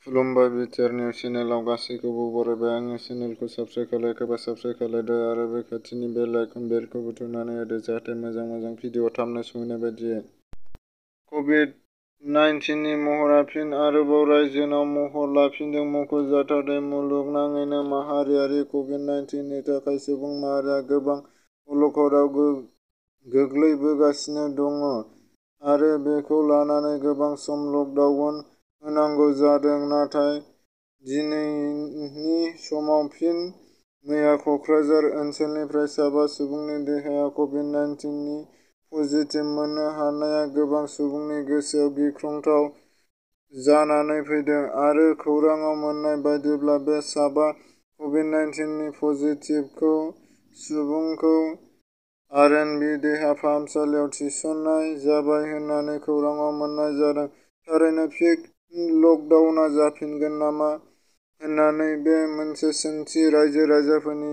खुलुमबाय BTR news चेनेलाव गासैखौबो बरायबाय। आंनि चेनेलखौ साबस्क्राइब खालायखोबा साबस्क्राइब खालायदो आरो बे खाथिनि बेल आइकन बेलखौ बुथुमनानै होदो जाहाथे मोजां भिडिअ थाबनो सहैनाय बायदियै। कभिड-19 नि महरा फिन आरोबाव रायजोनाव महर लाफिनदों। मख'जाथाव दि मुलुगनाङैनो माहारियारि कभिड-19 नि थाखाय सुबुं माहारिया गोबां अलखदाव गोग्लैबोगासिनो दङ आरो बेखौ लानानै गोबां सम लकडाउन होनांगौ जादों। नाथाय दिनैनि समाव फिन मैया क'क्राझार ओनसोलनिफ्राय साबा सुबुंनि देहाया कभिड-19 नि पजिटिभ मोननो हानाया गोबां सुबुंनि गोसोआव गिख्रंथाव जानानै फैदों आरो खौरांआव मोन्नाय बायदिब्ला बे साबा कभिड-19 नि पजिटिभ सुबुंखौ आरएनबि देहा फाहामसालियाव थिसननाय जाबाय होननानै खौरांआव मोन्नाय जादों। थारैनो फिन लकडाउनआ जाफिनगोन नामा होननानै बे मोनसे सोंथि रायजो-राजाफोरनि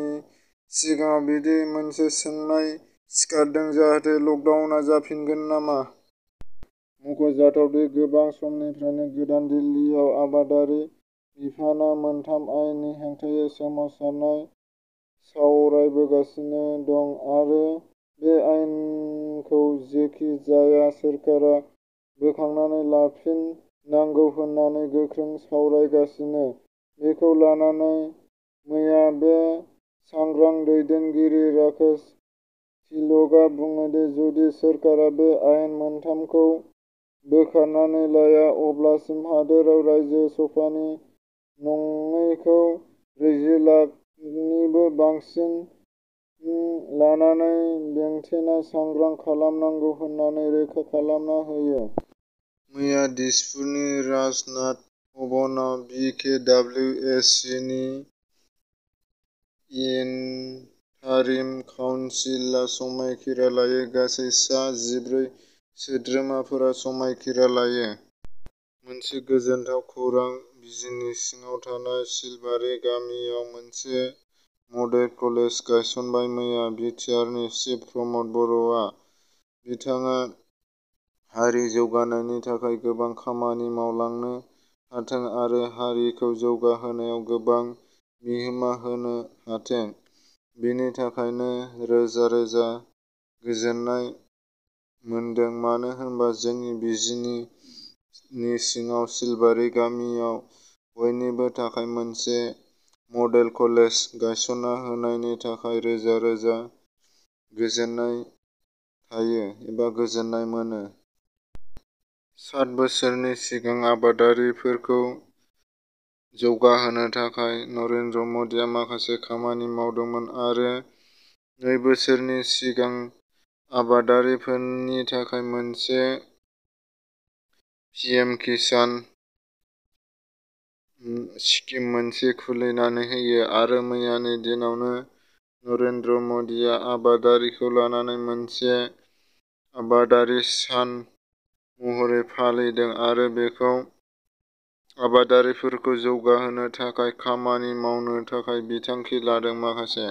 सिगाङाव बिदि मोनसे सोंनाय सिखारदों जाहाथे लकडाउनआ जाफिनगोन नामा? मख'जाथाव दि गोबाव समनिफ्रायनो गोदान दिल्लीआव आबादारि बिफानआ मोनथाम आयेननि हेंथायै सोमावसारनाय सावरायबोगासिनो दं आरो बे आयेनखौ जेखि जाया सोरखारा बोखांनानै लाफिननांगौ होननानै गोख्रों सावरायगासिनो। बेखौ लानानै मैया बे सांग्रां दैदेनगिरि राकेश तिलकआ बुङो दि जुदि सोरखारा बे आयेन मोनथामखौ बोखारनानै लाया अब्लासिम हादोराव रायजो सभानि नङैखौ 40 लाखनिबो बांसिन लानानै बेंथेनाय सांग्रां खालामनांगौ होननानै रोखा खालामना होयो। मैया दिसपुरनि राजनाथ भवनाव बिकेडब्लिउएसि नि इन्टारिम काउन्सिलआ समायखिरा लायो। गासै सा 14 सोद्रोमाफोरा समायखिरा लायो। मोनसे गोजोनथाव खौरां बिजिनी सिङाव थानाय सिलबारि गामियाव मोनसे मडेल कलेज गायसनबाय मैया बिटिआरनि चिफ प्रमद बर'आ। बिथाङा हारि जौगानायनि थाखाय गोबां खामानि मावलांनो हाथों आरो हारिखौ जौगाहोनायाव गोबां बिहोमा होनो हाथों। बेनि थाखायनो रोजा गोजोननाय मोनदों। मानो होनबा जोंनि बिजिनी सिङाव सिलबारि गामियाव बयनिबो थाखाय मोनसे मडेल कलेज गायसनना होनायनि थाखाय रोजा गोजोननाय थायो एबा गोजोननाय मोनो। 7 बोसोरनि सिगां आबादारिफोरखौ जौगाहोनो थाखाय नरेन्द्र मदीआ माखासे खामानि मावदोंमोन आरो 2 बोसोरनि सिगां आबादारिफोरनि थाखाय मोनसे पिएम किसान स्किम मोनसे खुलिनानै होयो आरो मैयानि दिनावनो नरेन्द्र मदीआ आबादारिखौ लानानै मोनसे आबादारि सान महरै फालिदों आरो बेखौ आबादारिफोरखौ जौगाहोनो थाखाय खामानि मावनो थाखाय बिथांखि लादों। माखासे